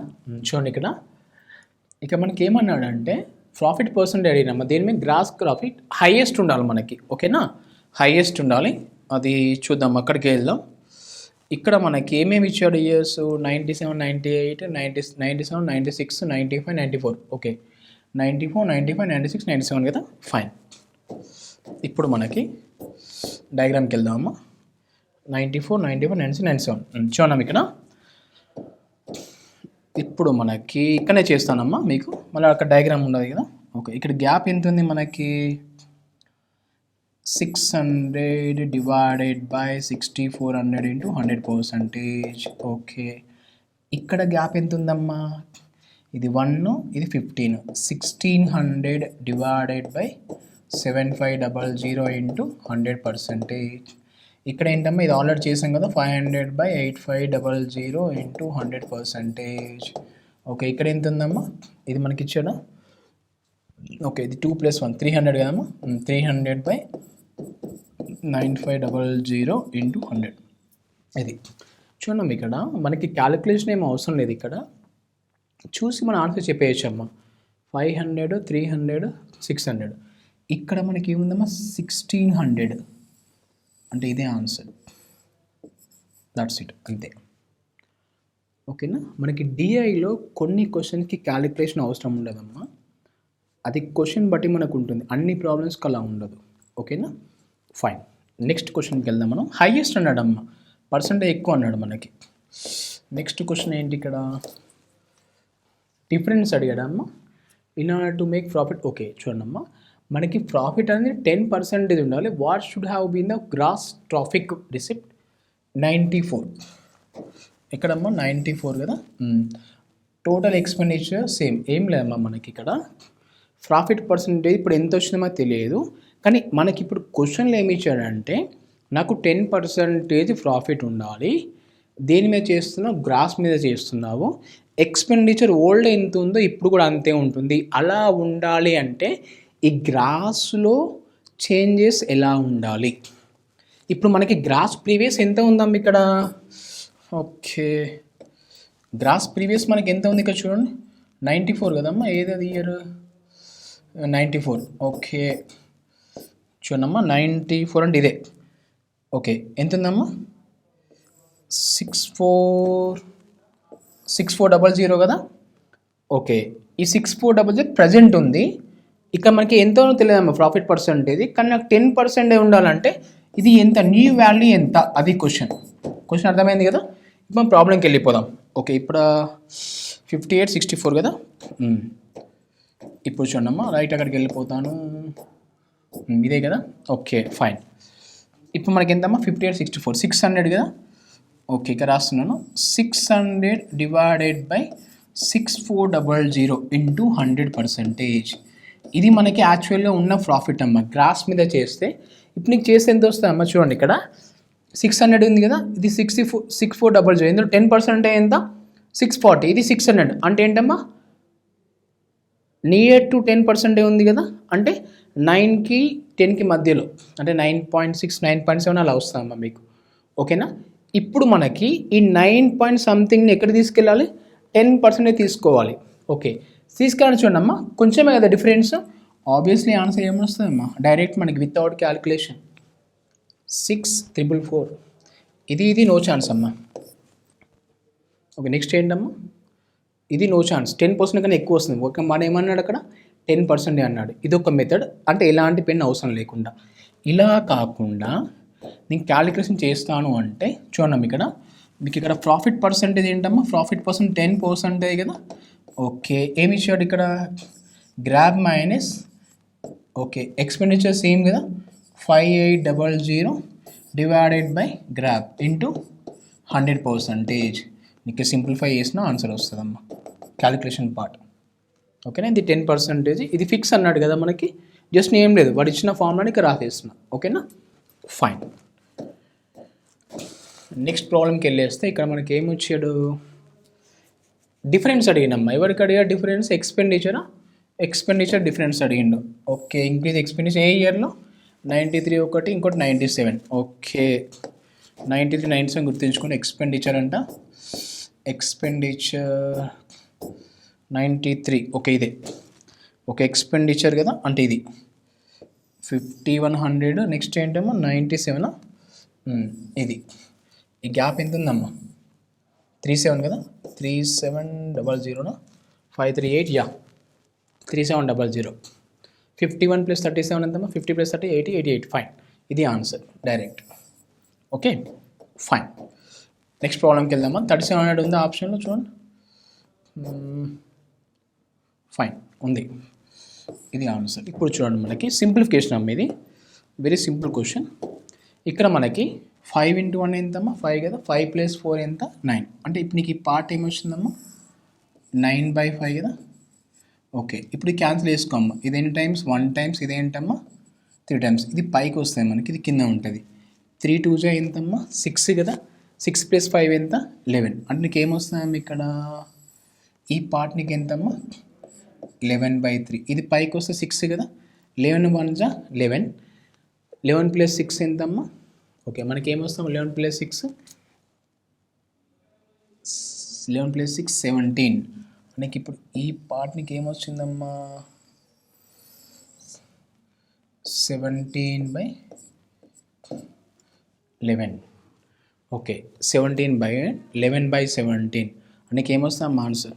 [SPEAKER 1] చూడండి ఇక్కడ మనకి ఏమన్నాడు అంటే ప్రాఫిట్ పర్సెంటేజ్ అడిగినమ్మా. దేని మీద, గ్రాస్ ప్రాఫిట్ హైయెస్ట్ ఉండాలి మనకి. ఓకేనా? హైయెస్ట్ ఉండాలి. అది చూద్దాం, అక్కడికి వెళ్దాం. ఇక్కడ మనకి ఏమేమి ఇచ్చాడు ఇయర్స్, 97, 98, 97, 96, 95, 94. ఓకే, 94, 95, 96, 97 కదా. ఫైన్. ఇప్పుడు మనకి డయాగ్రామ్కి వెళ్దామమ్మా. 94, 95, 96, 97 చూడమ్మా ఇక్కడ. ఇప్పుడు మనకి ఇక్కడనే చేస్తానమ్మా మీకు, మళ్ళీ అక్కడ డయాగ్రామ్ ఉండదు కదా. ఓకే, ఇక్కడ గ్యాప్ ఎంత ఉంది మనకి, 600 డివైడెడ్ బై 6400 ఇంటూ 100%. ఓకే, ఇక్కడ గ్యాప్ ఎంత ఉందమ్మా, ఇది 1, ఇది 15, 1600 డివైడెడ్ బై 7500 ఇంటూ 100%. ఇక్కడ ఏంటమ్మా, ఇది ఆల్రెడీ చేసాం కదా, 500 బై 8500 ఇంటూ 100%. ఓకే, ఇక్కడ ఎంత ఉందమ్మా, ఇది మనకి ఇచ్చాడా. ఓకే, ఇది 2 + 1 300 కదమ్మా. 300 బై 9500 ఇంటూ 100. ఇది చూడమ్మా, ఇక్కడ మనకి క్యాలిక్యులేషన్ ఏమీ అవసరం లేదు. ఇక్కడ చూసి మన ఆన్సర్ చెప్పేయచ్చు అమ్మా. 500, 300, 600. ఇక్కడ మనకి ఏముందమ్మా, 1600. అంటే ఇదే ఆన్సర్. దట్స్ ఇట్, అంతే. ఓకేనా. మనకి డిఐలో కొన్ని క్వశ్చన్కి క్యాలిక్యులేషన్ అవసరం ఉండదమ్మా, అది క్వశ్చన్ బట్టి మనకు ఉంటుంది, అన్ని ప్రాబ్లమ్స్కి అలా ఉండదు. ఓకేనా, ఫైన్. నెక్స్ట్ క్వశ్చన్కి వెళ్దాం మనం. హైయెస్ట్ అన్నాడు అమ్మ, పర్సంటేజ్ ఎక్కువ అన్నాడు మనకి. నెక్స్ట్ క్వశ్చన్ ఏంటి ఇక్కడ, డిఫరెన్స్ అడిగాడు అమ్మ. In order to make profit. Okay చూడండమ్మా, మనకి ప్రాఫిట్ అనేది 10% ఉండాలి. What should have been the gross traffic receipt? 94. ఎక్కడమ్మా 94 కదా. టోటల్ ఎక్స్పెండిచర్ సేమ్, ఏం లేదమ్మా మనకి ఇక్కడ. ప్రాఫిట్ పర్సంటేజ్ ఇప్పుడు ఎంత వచ్చిందో మాకు తెలియదు, కానీ మనకి ఇప్పుడు క్వశ్చన్లు ఏమి ఇచ్చాడంటే నాకు 10% ప్రాఫిట్ ఉండాలి, దేని మీద చేస్తున్నావు, గ్రాస్ మీద చేస్తున్నావు, ఎక్స్పెండిచర్ ఓల్డ్ ఎంత ఉందో ఇప్పుడు కూడా అంతే ఉంటుంది, అలా ఉండాలి అంటే ఈ గ్రాస్లో చేంజెస్ ఎలా ఉండాలి. ఇప్పుడు మనకి గ్రాస్ ప్రీవియస్ ఎంత ఉందమ్మ ఇక్కడ. ఓకే, గ్రాస్ ప్రీవియస్ మనకి ఎంత ఉంది ఇక్కడ చూడండి, 94 కదమ్మా. ఏది అది ఇయర్? 94. ఓకే చూడమ్మా, 94 అంటే ఇదే. ఓకే ఎంత ఉందమ్మా? 6400 కదా. ఓకే, ఈ 6400 ప్రజెంట్ ఉంది. ఇక్కడ మనకి ఎంతో తెలియదమ్మా ప్రాఫిట్ పర్సంటేజ్, కానీ నాకు 10% ఉండాలంటే ఇది ఎంత, న్యూ వాల్యూ ఎంత, అది క్వశ్చన్ అర్థమైంది కదా. ఇప్పుడు మనం ప్రాబ్లంకి వెళ్ళిపోదాం. ఓకే, ఇప్పుడు 5864 కదా. ఇప్పుడు చూడమ్మా, రైట్ అక్కడికి వెళ్ళిపోతాను, ఇదే కదా. Okay fine. ఇప్పుడు మనకి ఎంతమ్మా, 5864, 600 కదా. ఓకే ఇక్కడ రాస్తున్నాను, 600 డివైడెడ్ బై 6400 ఇంటూ 100%. ఇది మనకి యాక్చువల్గా ఉన్న ప్రాఫిట్ అమ్మ, గ్రాస్ మీద చేస్తే. ఇప్పుడు నీకు చేస్తే ఎంత వస్తుంది అమ్మ చూడండి, ఇక్కడ 600 ఉంది కదా, ఇది 6400, ఇందులో 10% ఎంత, 640, ఇది 600 అంటే ఏంటమ్మా, నియర్ టు 10% ఉంది కదా, అంటే 9కి 10కి మధ్యలో, అంటే 9.6 9.7 అలా వస్తుందమ్మా మీకు. ఓకేనా, ఇప్పుడు మనకి ఈ 9 సంథింగ్ని ఎక్కడ తీసుకెళ్ళాలి, 10% తీసుకోవాలి. ఓకే తీసుకెళ్ళి చూడమ్మా, కొంచెమే కదా డిఫరెన్స్. ఆబ్వియస్లీ ఆన్సర్ ఏమొస్తుందమ్మా, డైరెక్ట్ మనకి వితౌట్ క్యాలిక్యులేషన్ 6444. ఇది నో ఛాన్స్ అమ్మా. ఓకే నెక్స్ట్ ఏంటమ్మా, ఇది నో ఛాన్స్, 10% కన్నా ఎక్కువ వస్తుంది. ఓకే మన ఏమన్నాడు అక్కడ, 10% అన్నాడు. ఇది ఒక మెథడ్, అంటే ఎలాంటి పెన్ అవసరం లేకుండా. ఇలా కాకుండా నేను క్యాలిక్యులేషన్ చేస్తాను అంటే చూడండి ఇక్కడ, మీకు ఇక్కడ ప్రాఫిట్ పర్సంటేజ్ ఏంటమ్మా, ప్రాఫిట్ పర్సెంట్ 10% కదా. ఓకే ఏమి ఇచ్చాడు ఇక్కడ, grab minus, okay expenditure same కదా, 5800 డివైడెడ్ బై గ్రాబ్ ఇంటూ 100%. నీకు సింప్లిఫై చేసిన ఆన్సర్ వస్తుందమ్మా, క్యాలిక్యులేషన్ పార్ట్. ఓకేనా, ఇది 10%, ఇది ఫిక్స్ అన్నాడు కదా మనకి, జస్ట్ ఏం లేదు, వాడు ఇచ్చిన ఫార్ములాని ఇక్కడ రాసేస్తున్నా. ఓకేనా ఫైన్. నెక్స్ట్ ప్రాబ్లంకి వెళ్ళేస్తే ఇక్కడ మనకి ఏమి వచ్చాడు, డిఫరెన్స్ అడిగినమ్మా. ఎవరికి అడిగా డిఫరెన్స్, ఎక్స్పెండిచర్ డిఫరెన్స్ అడిగిండు. ఓకే ఇంక్రీజ్ ఎక్స్పెండిచర్ ఏ ఇయర్లో, 93 ఒకటి, ఇంకోటి 97. ఓకే 93 97 గుర్తుంచుకొని, ఎక్స్పెండిచర్ అంట, ఎక్స్పెండిచర్ 93. ఓకే ఇదే, ఓకే ఎక్స్పెండిచర్ కదా, అంటే ఇది 5100. నెక్స్ట్ ఏంటమ్మా 97. ఇది ఈ గ్యాప్ ఎంత ఉందమ్మా, 37 కదా, 3700 538, యా 3700. 51 + 37 ఎంతమ్మా, 50 + 30 80 88. ఫైన్, ఇది answer direct. Okay fine. Next ప్రాబ్లంకి వెళ్దామా. 3700 ఉందా ఆప్షన్లో చూడండి. ఫైన్ ఉంది, ఇది ఆన్సర్. ఇప్పుడు చూడండి మనకి సింప్లిఫికేషన్ అమ్మ, ఇది వెరీ సింపుల్ క్వశ్చన్. ఇక్కడ మనకి 5 × 1 ఎంతమ్మా, 5 కదా, 5 + 4 ఎంత, 9. అంటే ఇప్పుడు నీకు ఈ పార్ట్ ఏమొచ్చిందమ్మా, 9/5 కదా. ఓకే ఇప్పుడు క్యాన్సిల్ చేసుకోమ్మా, ఇది ఎన్ని టైమ్స్, 1 టైమ్స్, ఇదేంటమ్మా 3 టైమ్స్. ఇది పైకి వస్తాయి మనకి, ఇది కింద ఉంటుంది. 3 2 జా ఎంతమ్మా, 6 కదా, 6 + 5 ఎంత, 11. అంటే నీకు ఏమొస్తుందమ్మా ఇక్కడ, ఈ పార్ట్ నీకు ఎంతమ్మా 11/3. ఇది పైకి వస్తే 6 కదా, 11 1 జా 11, 11 + 6 ఎంతమ్మా. ఓకే మనకి ఏమొస్తాం, 11 + 6 17. మనకి ఇప్పుడు ఈ పార్ట్ నీకు ఏమొచ్చిందమ్మా, 17/11. ఓకే 17/11/17 నీకు ఏమొస్తాం answer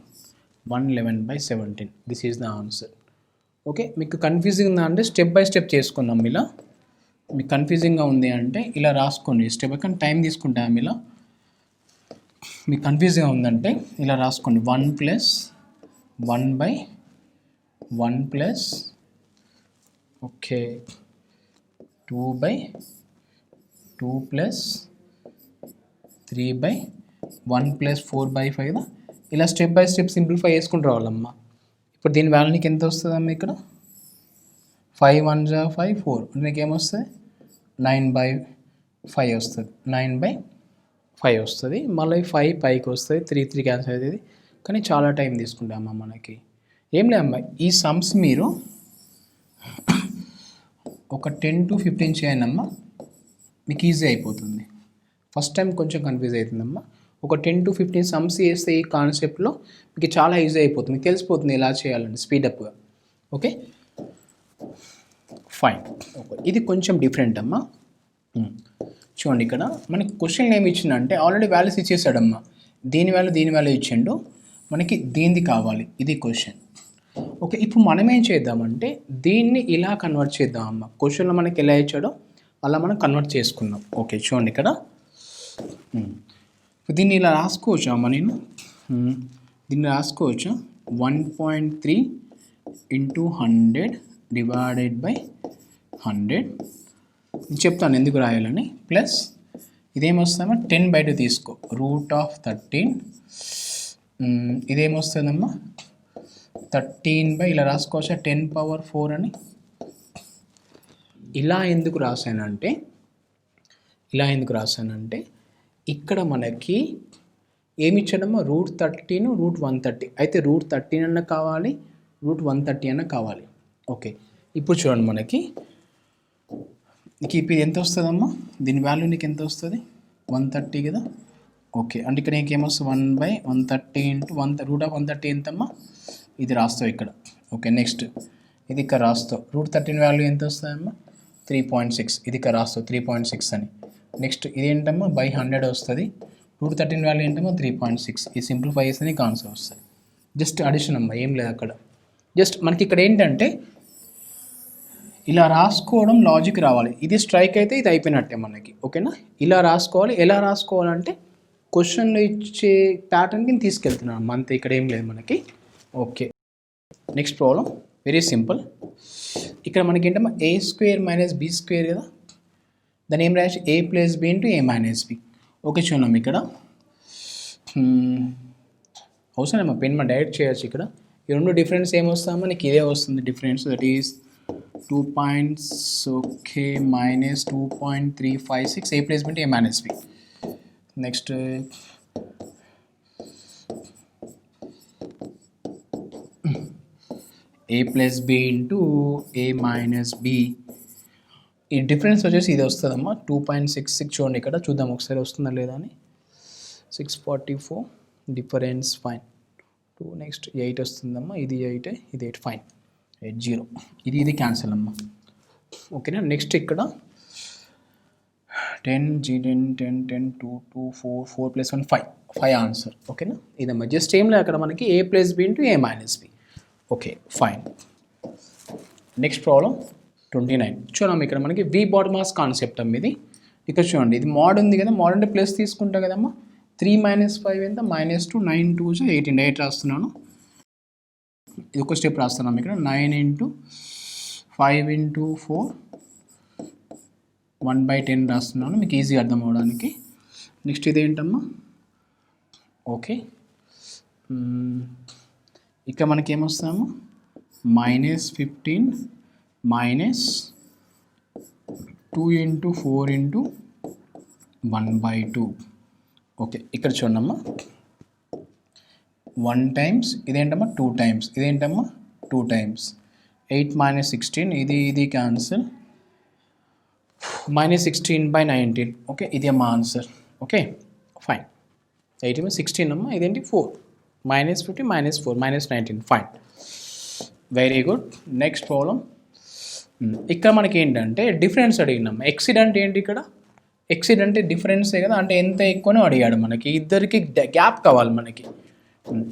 [SPEAKER 1] 111/17. This is the answer. Okay, మీకు కన్ఫ్యూజింగ్ ఉందా అంటే స్టెప్ బై స్టెప్ చేసుకుందాం. ఇలా మీకు కన్ఫ్యూజింగ్గా ఉంది అంటే ఇలా రాసుకోండి స్టెప్ బై, కానీ టైం తీసుకుంటాం. ఇలా మీకు కన్ఫ్యూజింగ్గా ఉందంటే ఇలా రాసుకోండి 1 + 1/1 ప్లస్ ఓకే 2/2 ప్లస్ 3/1 ప్లస్ 4/5 కదా. ఇలా స్టెప్ బై స్టెప్ సింప్లిఫై చేసుకుంటూ రావాలమ్మా. ఇప్పుడు దీని వాల్యూ నీకు ఎంత వస్తుందమ్మా? ఇక్కడ 5 × 1 = 5, 4 అంటే నీకు ఏమొస్తుంది 9/5 వస్తుంది. 9/5 వస్తుంది. మళ్ళీ 5 పైకి వస్తుంది, 3 క్యాన్సిల్ అవుతుంది. కానీ చాలా టైం తీసుకుంటామమ్మా మనకి. ఏం లేదమ్మా, ఈ సమ్స్ మీరు ఒక 10 to 15 చేయండి అమ్మా, మీకు ఈజీ అయిపోతుంది. ఫస్ట్ టైం కొంచెం కన్ఫ్యూజ్ అవుతుందమ్మా. ఒక 10 to 15 సమ్స్ చేస్తే ఈ కాన్సెప్ట్లో మీకు చాలా ఈజీ అయిపోతుంది, మీకు తెలిసిపోతుంది ఎలా చేయాలని స్పీడప్గా. Okay fine. ఓకే, ఇది కొంచెం డిఫరెంట్ అమ్మా. చూడండి, ఇక్కడ మనకి క్వశ్చన్ ఏమి ఇచ్చిందంటే ఆల్రెడీ వాల్యూస్ ఇచ్చేసాడమ్మా. దీని వాల్యూ ఇచ్చిండు, మనకి దీనిది కావాలి. ఇది క్వశ్చన్. ఓకే, ఇప్పుడు మనం ఏం చేద్దామంటే దీన్ని ఇలా కన్వర్ట్ చేద్దామమ్మా. క్వశ్చన్లో మనకి ఎలా ఇచ్చాడో అలా మనం కన్వర్ట్ చేసుకుందాం. ఓకే చూడండి, ఇక్కడ దీన్ని ఇలా రాసుకోవచ్చు అమ్మ. నేను దీన్ని రాసుకోవచ్చు 1.3 × 100 / 100. నేను చెప్తాను ఎందుకు రాయాలని. ప్లస్ ఇదేమొస్తుందమ్మా 10/2 తీసుకో, √13. ఇదేమొస్తుందమ్మా 13 ఇలా రాసుకోవచ్చా 10⁴ అని. ఇలా ఎందుకు రాశానంటే ఇక్కడ మనకి ఏమి ఇచ్చాడమ్మా √13, √130. అయితే √13 అన్న కావాలి, √130 అన్న కావాలి. ఓకే, ఇప్పుడు చూడండి మనకి ఇప్పుడు ఎంత వస్తుందమ్మా? దీని వాల్యూ నీకు ఎంత వస్తుంది? 130 కదా. ఓకే, అంటే ఇక్కడ నీకు ఏమొస్తుంది 1/130 × 130 ఎంతమ్మా? ఇది రాస్తావు ఇక్కడ. ఓకే, నెక్స్ట్ ఇది ఇక్కడ రాస్తావు. √13 వాల్యూ ఎంత వస్తుందమ్మా? 3.6. ఇది ఇక్కడ రాస్తావు 3.6 అని. నెక్స్ట్ ఇదేంటమ్మా /100 వస్తుంది. √13 వాల్యూ ఏంటమ్మా 3.6. ఇది సింప్లిఫై చేస్తే నీకు ఆన్సర్ వస్తుంది. జస్ట్ అడిషన్ అమ్మా, ఏం లేదు అక్కడ. జస్ట్ మనకి ఇక్కడ ఏంటంటే ఇలా రాసుకోవడం లాజిక్ రావాలి. ఇది స్ట్రైక్ అయితే ఇది అయిపోయినట్టే మనకి. ఓకేనా, ఇలా రాసుకోవాలి. ఎలా రాసుకోవాలంటే క్వశ్చన్లో ఇచ్చే ప్యాటర్న్కి తీసుకెళ్తున్నాను అంతే, ఇక్కడ ఏం లేదు మనకి. Okay, next problem very simple. ఇక్కడ మనకి ఏంటమ్మా a² - b² కదా. దాన్ని ఏం రాయచ్చు a + b × a - b. Okay చూద్దాం, ఇక్కడ అవసరమా పెన్ మనం డైరెక్ట్ చేయొచ్చు. ఇక్కడ ఈ రెండు డిఫరెన్స్ ఏమొస్తామో నీకు ఇదే వస్తుంది difference, that is 2 points. Okay -2.356 a + b × a - b. Next a + b × a - b. ఈ డిఫరెన్స్ వచ్చేసి ఇది వస్తుందమ్మా 2.66. చూడండి ఇక్కడ చూద్దాం ఒకసారి వస్తుందా లేదా అని. 644 డిఫరెన్స్ ఫైన్. 2 నెక్స్ట్ 8 వస్తుందమ్మా. ఇది 8, ఇది 8 ఫైన్. 80 ఇది క్యాన్సిల్ అమ్మా. ఓకేనా, నెక్స్ట్ ఇక్కడ 10 2 2 4 + 1 5 ఆన్సర్. ఓకేనా, ఇదమ్మా జస్ట్ ఏం లేదు అక్కడ మనకి a + b × a - b. Okay fine. Next problem 29. చూడండి ఇక్కడ మనకి వి బాడ్ మాస్ కాన్సెప్ట్ అమ్మ ఇది. ఇక్కడ చూడండి ఇది మోడ్ ఉంది కదా, మోడ్ అంటే ప్లస్ తీసుకుంటా కదమ్మా. 3 - 5 ఎంత? -2. 9 × 2 = 18. డైరెక్ట్ రాస్తున్నాను. ఇది ఒక స్టెప్ రాస్తున్నాము ఇక్కడ. 9 × 5 × 4 1/10 రాస్తున్నాను మీకు ఈజీగా అర్థం అవ్వడానికి. నెక్స్ట్ ఇదేంటమ్మా? ఓకే, ఇక్కడ మనకి ఏమొస్తాము -15 -2 × 4 × 1/2. ఓకే, ఇక్కడ చూడమ్మా 1 టైమ్స్ ఇదేంటమ్మా 2 టైమ్స్ ఇదేంటమ్మా 2 టైమ్స్. 8 - 16 ఇది క్యాన్సిల్. -16/19. ఓకే, ఇది అమ్మా ఆన్సర్. Okay fine. 8 - 16 అమ్మా, ఇదేంటి 4. -50 -4 -19 fine. Very good. Next problem. ఇక్కడ మనకి ఏంటంటే డిఫరెన్స్ అడిగినాం. ఎక్సిడెంట్ ఏంటి ఇక్కడ? ఎక్సిడెంట్ డిఫరెన్సే కదా, అంటే ఎంత ఎక్కువనో అడిగాడు మనకి. ఇద్దరికి గ్యాప్ కావాలి మనకి.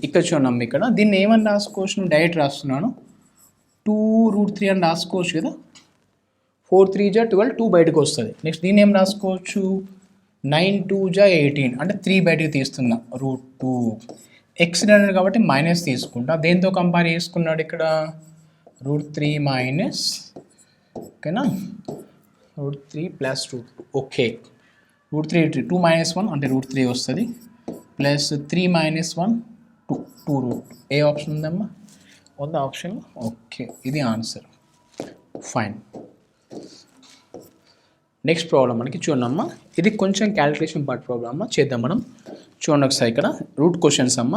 [SPEAKER 1] ఇక్కడ చూడమ్మా, ఇక్కడ దీన్ని ఏమని రాసుకోవచ్చు, నువ్వు డైరెక్ట్ రాస్తున్నాను 2√3 అని రాసుకోవచ్చు కదా. 4 3 జా 12, 2 బయటకు వస్తుంది. నెక్స్ట్ దీన్ని ఏం రాసుకోవచ్చు, 9 2 జా 18 అంటే 3 బయటకు తీస్తున్నా √2. ఎక్స్ అన్నాడు కాబట్టి మైనస్ తీసుకుంటా. దేంతో కంపేర్ చేసుకున్నాడు ఇక్కడ, √3 మైనస్, ఓకేనా, √3 ప్లస్ √2. ఓకే, √3 2 మైనస్ 1 అంటే √3 వస్తుంది, ప్లస్ 3 మైనస్ 1 2 ఏ ఆప్షన్ ఉందమ్మా, ఉందా ఆప్షన్. ఓకే, ఇది ఆన్సర్. ఫైన్. నెక్స్ట్ ప్రాబ్లం మనకి చూడమ్మా, ఇది కొంచెం క్యాలిక్యులేషన్ పార్ట్ ప్రాబ్లం అమ్మ, చేద్దాం మనం. చూడండి ఒకసారి, ఇక్కడ రూట్ క్వశ్చన్స్ అమ్మ.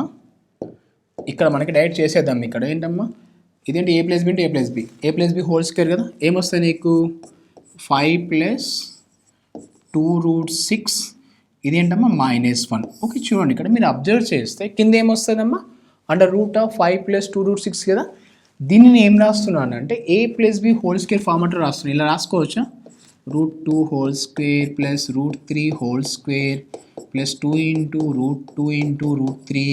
[SPEAKER 1] ఇక్కడ మనకి డైరెక్ట్ చేసేద్దాం. ఇక్కడ ఏంటమ్మా, ఇదేంటి a ప్లస్ బి అంటే a plus B whole square కదా. ఏమొస్తుంది నీకు 5 ప్లస్ 2√6, ఇదేంటమ్మా -1. ఓకే, చూడండి ఇక్కడ మీరు అబ్జర్వ్ చేస్తే కింద ఏమొస్తుందమ్మా, √5 ప్లస్ 2√6 కదా. దీనిని ఏం రాస్తున్నాను అంటే a plus B whole square ఫార్మాట్లో రాస్తున్నాను. ఇలా రాసుకోవచ్చా, √2 whole square plus √3 whole square plus 2 into √2 into √3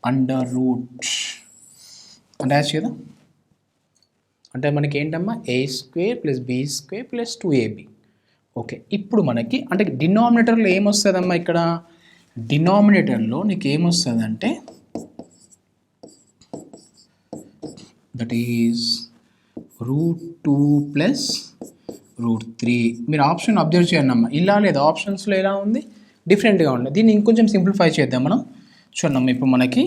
[SPEAKER 1] under root అంటే కదా. అంటే మనకి ఏంటమ్మా, a² plus b² plus 2ab. Okay, ఇప్పుడు మనకి అంటే డినామినేటర్లో ఏమొస్తుందమ్మా, ఇక్కడ డినామినేటర్లో నీకు ఏమొస్తుందంటే దట్ ఈజ్ √2 ప్లస్ √3. మీరు ఆప్షన్ అబ్జర్వ్ చేయండి అమ్మా, ఇలా లేదా ఆప్షన్స్లో ఎలా ఉంది, డిఫరెంట్గా ఉంది. దీన్ని ఇంకొంచెం సింప్లిఫై చేద్దాం మనం. చూడమ్మా, ఇప్పుడు మనకి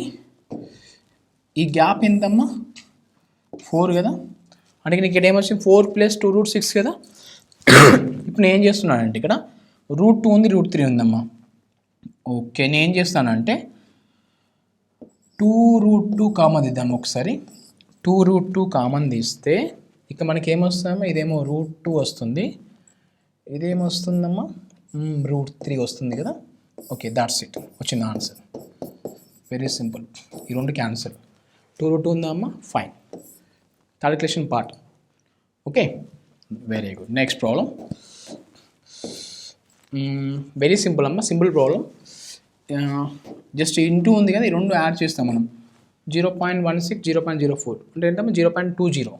[SPEAKER 1] ఈ గ్యాప్ ఎంతమ్మా, 4 కదా. అంటే నీకు ఇక్కడ ఏమొచ్చింది 4 ప్లస్ 2√6 కదా. ఇప్పుడు నేను ఏం చేస్తున్నానంటే ఇక్కడ √2 ఉంది, √3 ఉందమ్మా. ఓకే, నేను ఏం చేస్తానంటే 2√2 కామన్ తీద్దాం ఒకసారి. 2√2 కామన్ తీస్తే ఇక మనకి ఏమొస్తుందమ్మా, ఇదేమో √2 వస్తుంది, ఇదేమొస్తుందమ్మా √3 వస్తుంది కదా. ఓకే, దాట్స్ ఇట్, వచ్చింది ఆన్సర్. వెరీ సింపుల్, ఈ రెండు క్యాన్సర్. 2√2 ఉందా అమ్మా, fine. Calculation part. Okay, very good. Next problem very simple అమ్మ, సింపుల్ ప్రాబ్లం. జస్ట్ ఇంటూ ఉంది కదా, ఈ రెండు యాడ్ చేస్తాం మనం. 0.16 0.04 అంటే ఏంటమ్మా 0.20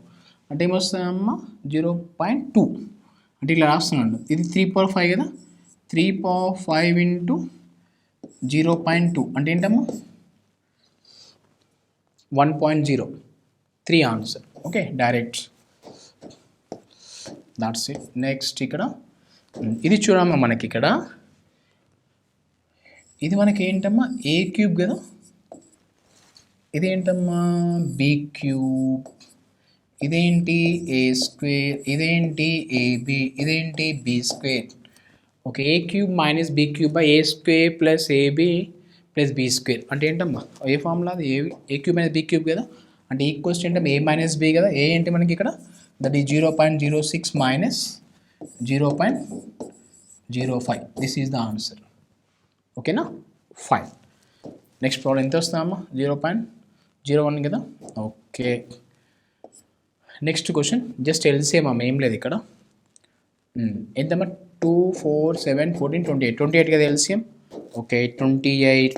[SPEAKER 1] అంటే ఏమొస్తుందమ్మా 0.2 అంటే ఇలా రాస్తున్నాను. ఇది 3/5 కదా, 3/5 ఇంటూ 0.2 అంటే ఏంటమ్మా 1.03 answer. Okay, direct, that's it. Next ఇక్కడ ఇది చూడమ్మా, మనకి ఇక్కడ ఇది మనకి ఏంటమ్మా a³ కదా, ఇదేంటమ్మా b³, ఇదేంటి a², ఇదేంటి ab, ఇదేంటి b². Okay, a³ minus b³ by a² plus ab plus b² అంటే ఏంటమ్మా ఏ ఫార్ములా అది, a³ మైనస్ b³ కదా. అంటే ఈక్వల్స్ ఏంటమ్మా a మైనస్ b కదా. ఏ ఏంటి మనకి ఇక్కడ, that is 0.06 minus 0.05. This is the answer. ఓకేనా, ఫైన్. నెక్స్ట్ ప్రాబ్లం ఎంత వస్తుందమ్మా 0.01 కదా. Okay, next question just LCM అమ్మ, ఏం లేదు ఇక్కడ. ఎంతమ్మా 2 4 7 14 28 కదా ఎల్సిఎం. ఓకే, 28.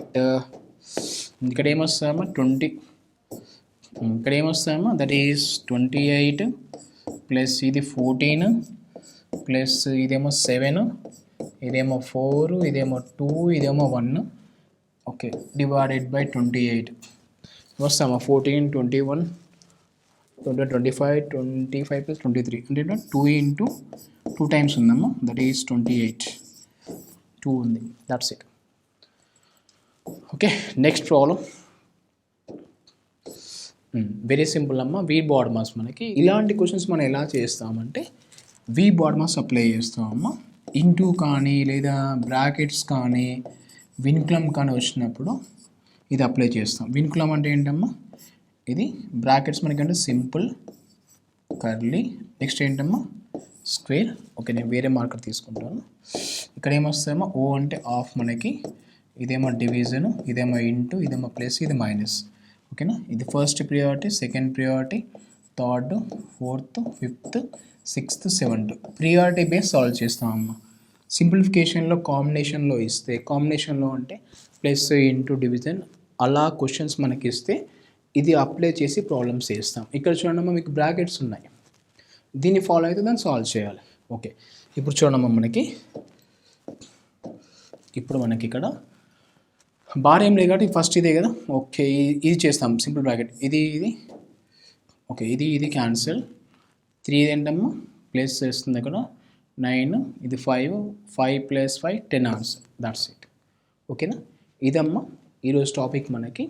[SPEAKER 1] ఇక్కడ ఏమొస్తుందమ్మా 20, ఇక్కడ ఏమొస్తుందమ్మా దట్ ఈస్ 28 ప్లస్ ఇది 14 ప్లస్ ఇదేమో 7, ఇదేమో 4, ఇదేమో 2, ఇదేమో 1. ఓకే, డివైడెడ్ బై 28 వస్తామా 14 21 25 25 ప్లస్ 23 అంటే 2 ఇంటూ 2 టైమ్స్ ఉందమ్మా, దట్ ఈస్ 28. 2 ఉంది, that's it. Okay, next problem very simple అమ్మ. వి బాడ్ మాస్, మనకి ఇలాంటి క్వశ్చన్స్ మనం ఎలా చేస్తామంటే వి బాడ్ మాస్ అప్లై చేస్తామమ్మా. ఇంటూ కానీ లేదా బ్రాకెట్స్ కానీ విన్క్లమ్ కానీ వచ్చినప్పుడు ఇది అప్లై చేస్తాం. విన్క్లమ్ అంటే ఏంటమ్మా, ఇది బ్రాకెట్స్ మనకంటే సింపుల్ కర్లీ, నెక్స్ట్ ఏంటమ్మా స్క్వేర్. ఓకే, నేను వేరే మార్కర్ తీసుకుంటాను. ఇక్కడ ఏమొస్తాయమ్మా ఓ అంటే ఆఫ్, మనకి ఇదేమో డివిజన్, ఇదేమో ఇంటూ, ఇదేమో ప్లస్, ఇది మైనస్. ఓకేనా, ఇది first priority, second priority, third, fourth, fifth, sixth, seventh priority base solve చేస్తామమ్మా. సింప్లిఫికేషన్లో కాంబినేషన్లో ఇస్తే, కాంబినేషన్లో అంటే ప్లస్ ఇంటూ డివిజన్ అలా క్వశ్చన్స్ మనకి ఇస్తే ఇది అప్లై చేసి ప్రాబ్లమ్స్ చేస్తాం. ఇక్కడ చూడండి మీకు బ్రాకెట్స్ ఉన్నాయి, దీన్ని ఫాలో అయితే దాన్ని సాల్వ్ చేయాలి. ఓకే, ఇప్పుడు చూడమ్మా ఇప్పుడు మనకి ఇక్కడ బార్ ఏం లేదు కాబట్టి ఫస్ట్ ఇదే కదా. ఓకే, ఇది చేస్తాం సింపుల్ బ్రాకెట్, ఇది ఓకే, ఇది క్యాన్సిల్. 3 ఏంటమ్మా ప్లేస్ చేస్తుంది ఇక్కడ 9, ఇది 5 + 5 10 hours, దట్స్ ఇట్. ఓకేనా, ఇదమ్మా ఈరోజు టాపిక్. మనకి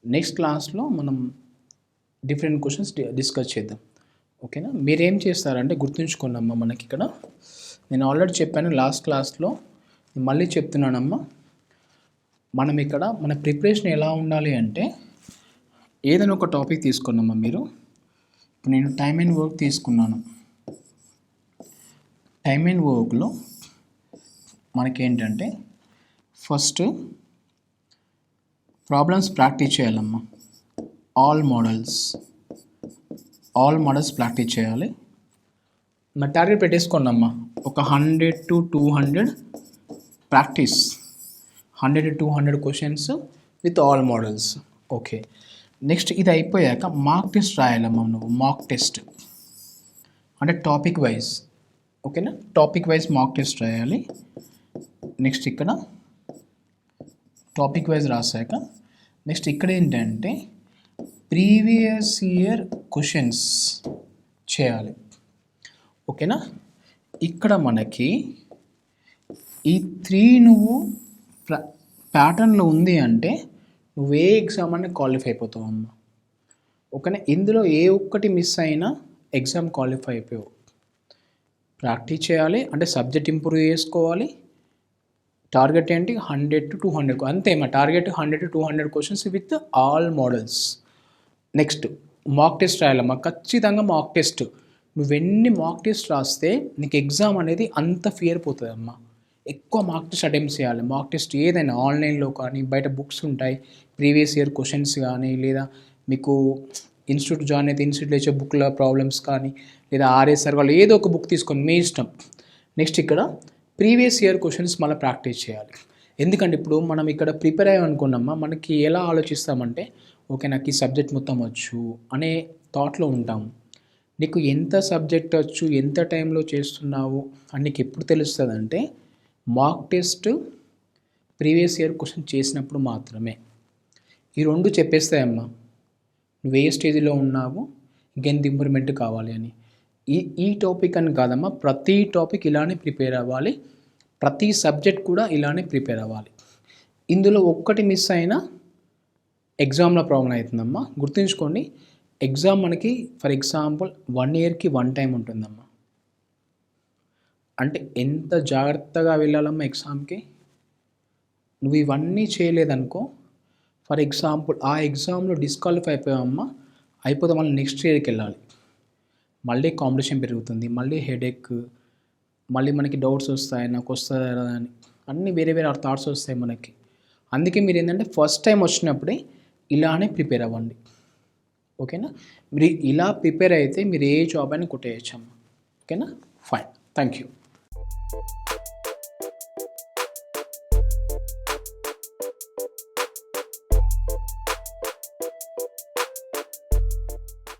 [SPEAKER 1] నెక్స్ట్ క్లాస్లో మనం డిఫరెంట్ క్వశ్చన్స్ డిస్కస్ చేద్దాం. ఓకేనా, మీరేం చేస్తారంటే గుర్తుంచుకోండమ్మా, మనకి ఇక్కడ నేను ఆల్రెడీ చెప్పాను లాస్ట్ క్లాస్లో, మళ్ళీ చెప్తున్నానమ్మా. మనం ఇక్కడ మన ప్రిపరేషన్ ఎలా ఉండాలి అంటే ఏదైనా ఒక టాపిక్ తీసుకున్నామా మీరు. ఇప్పుడు నేను టైమ్ అండ్ వర్క్ తీసుకున్నాను. టైమ్ అండ్ వర్క్లో మనకేంటంటే ఫస్ట్ ప్రాబ్లమ్స్ ప్రాక్టీస్ చేయాలమ్మా. ఆల్ మోడల్స్ ప్రాక్టీస్ చేయాలి. నా టార్గెట్ పెట్టేసుకోండమ్మా, ఒక 100 to 200 practice, 100 to 200 questions with all models. Okay, next ఇది అయిపోయాక మార్క్ టెస్ట్ రాయాలమ్మా. నువ్వు మార్క్ టెస్ట్ అంటే టాపిక్ వైజ్. ఓకేనా, టాపిక్ వైజ్ మార్క్ టెస్ట్ రాయాలి. నెక్స్ట్ ఇక్కడ టాపిక్ వైజ్ రాసాక నెక్స్ట్ ఇక్కడ ఏంటంటే ప్రీవియస్ ఇయర్ క్వశ్చన్స్ చేయాలి. ఓకేనా, ఇక్కడ మనకి ఈ 3 నువ్వు ప్యాటర్న్లో ఉంది అంటే నువ్వు ఏ ఎగ్జామ్ అని క్వాలిఫై అయిపోతావు అమ్మ. ఓకేనా, ఇందులో ఏ ఒక్కటి మిస్ అయినా ఎగ్జామ్ క్వాలిఫై అయిపోయావు. ప్రాక్టీస్ చేయాలి అంటే సబ్జెక్ట్ ఇంప్రూవ్ చేసుకోవాలి. టార్గెట్ ఏంటి 100 to 200, అంతే మా target 100 to 200 questions with all models. Next mock test రాయాలమ్మా, ఖచ్చితంగా మాక్ టెస్ట్. నువ్వెన్ని మాక్ టెస్ట్ రాస్తే నీకు ఎగ్జామ్ అనేది అంత ఫియర్ పోతుంది అమ్మా. ఎక్కువ మాక్ టెస్ట్ అటెంప్ట్ చేయాలి. మాక్ టెస్ట్ ఏదైనా ఆన్లైన్లో కానీ బయట బుక్స్ ఉంటాయి, ప్రీవియస్ ఇయర్ క్వశ్చన్స్ కానీ, లేదా మీకు ఇన్స్టిట్యూట్ జాయిన్ అయితే ఇన్స్టిట్యూట్లో ఇచ్చే బుక్ల ప్రాబ్లమ్స్ కానీ, లేదా ఆర్ఎస్ఆర్ వాళ్ళు ఏదో ఒక బుక్ తీసుకొని మీ ఇష్టం. నెక్స్ట్ ఇక్కడ ప్రీవియస్ ఇయర్ క్వశ్చన్స్ మళ్ళీ ప్రాక్టీస్ చేయాలి. ఎందుకంటే ఇప్పుడు మనం ఇక్కడ ప్రిపేర్ అయ్యామనుకున్నామా, మనకి ఎలా ఆలోచిస్తామంటే ఓకే నాకు ఈ సబ్జెక్ట్ మొత్తం వచ్చు అనే థాట్లో ఉంటాము. నీకు ఎంత సబ్జెక్ట్ వచ్చు, ఎంత టైంలో చేస్తున్నావు అని నీకు ఎప్పుడు తెలుస్తుంది అంటే mock test previous year question చేసినప్పుడు మాత్రమే. ఈ 2 చెప్పేస్తాయమ్మా నువ్వు ఏ స్టేజ్లో ఉన్నావు, ఇంకెంత ఇంప్రూవ్మెంట్ కావాలి అని. ఈ టాపిక్ అని కాదమ్మా, ప్రతి టాపిక్ ఇలానే ప్రిపేర్ అవ్వాలి, ప్రతి సబ్జెక్ట్ కూడా ఇలానే ప్రిపేర్ అవ్వాలి. ఇందులో ఒక్కటి మిస్ అయినా ఎగ్జామ్లో ప్రాబ్లం అవుతుందమ్మా. గుర్తుంచుకోండి, ఎగ్జామ్ మనకి ఫర్ ఎగ్జాంపుల్ 1 yearకి 1 time ఉంటుందమ్మా. అంటే ఎంత జాగ్రత్తగా వెళ్ళాలమ్మా ఎగ్జామ్కి. నువ్వు ఇవన్నీ చేయలేదనుకో, ఫర్ ఎగ్జాంపుల్ ఆ ఎగ్జామ్లో డిస్క్వాలిఫై అయిపోయావమ్మా, అయిపోతే మళ్ళీ నెక్స్ట్ ఇయర్కి వెళ్ళాలి. మళ్ళీ కాంపిటీషన్ పెరుగుతుంది, మళ్ళీ హెడేక్, మళ్ళీ మనకి డౌట్స్ వస్తాయి, నాకు వస్తుందా అని అన్నీ వేరే థాట్స్ వస్తాయి మనకి. అందుకే మీరు ఏంటంటే ఫస్ట్ టైం వచ్చినప్పుడే ఇలానే ప్రిపేర్ అవ్వండి. ఓకేనా, మీరు ఇలా ప్రిపేర్ అయితే మీరు ఏ జాబ్ అని కొట్టేయచ్చమ్మా. ఓకేనా, ఫైన్, థ్యాంక్ యూ.